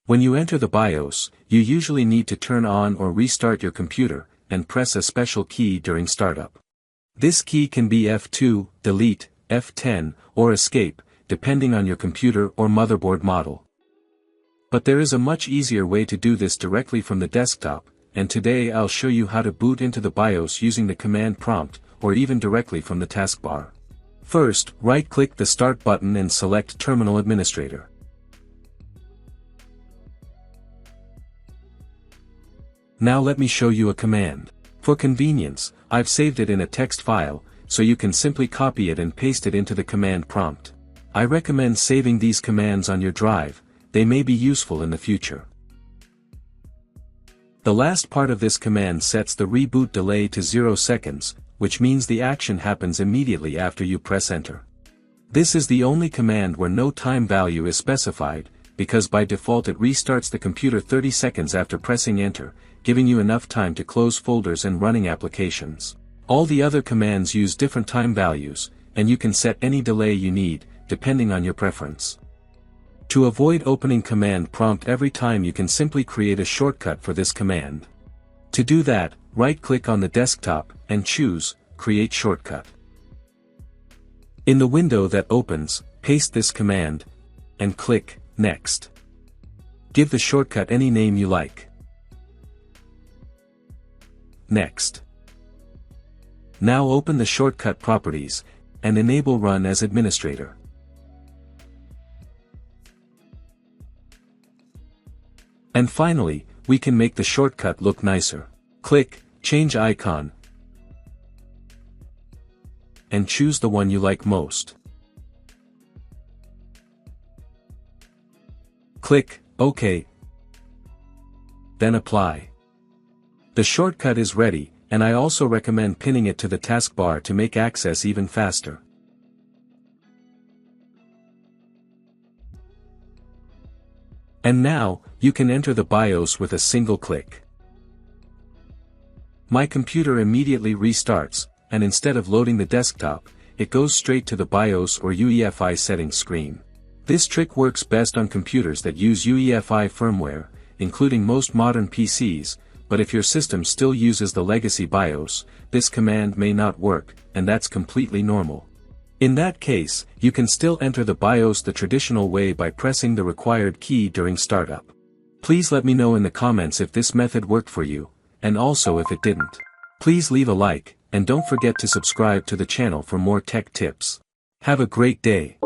When you enter the BIOS, you usually need to turn on or restart your computer, and press a special key during startup. This key can be F2, delete, F10, or escape, depending on your computer or motherboard model. But there is a much easier way to do this directly from the desktop, and today I'll show you how to boot into the BIOS using the command prompt, or even directly from the taskbar. First, right-click the Start button and select Terminal Administrator. Now let me show you a command. For convenience, I've saved it in a text file, so you can simply copy it and paste it into the command prompt. I recommend saving these commands on your drive, they may be useful in the future. The last part of this command sets the reboot delay to 0 seconds, which means the action happens immediately after you press enter. This is the only command where no time value is specified, because by default it restarts the computer 30 seconds after pressing enter, giving you enough time to close folders and running applications. All the other commands use different time values, and you can set any delay you need, depending on your preference. To avoid opening command prompt every time, you can simply create a shortcut for this command. To do that, right-click on the desktop, and choose, Create Shortcut. In the window that opens, paste this command, and click, Next. Give the shortcut any name you like. Next. Now open the shortcut properties, and enable Run as Administrator. And finally, we can make the shortcut look nicer. Click, Change Icon, and choose the one you like most. Click, OK. Then Apply. The shortcut is ready, and I also recommend pinning it to the taskbar to make access even faster. And now, you can enter the BIOS with a single click. My computer immediately restarts, and instead of loading the desktop, it goes straight to the BIOS or UEFI settings screen. This trick works best on computers that use UEFI firmware, including most modern PCs, but if your system still uses the legacy BIOS, this command may not work, and that's completely normal. In that case, you can still enter the BIOS the traditional way by pressing the required key during startup. Please let me know in the comments if this method worked for you, and also if it didn't. Please leave a like, and don't forget to subscribe to the channel for more tech tips. Have a great day.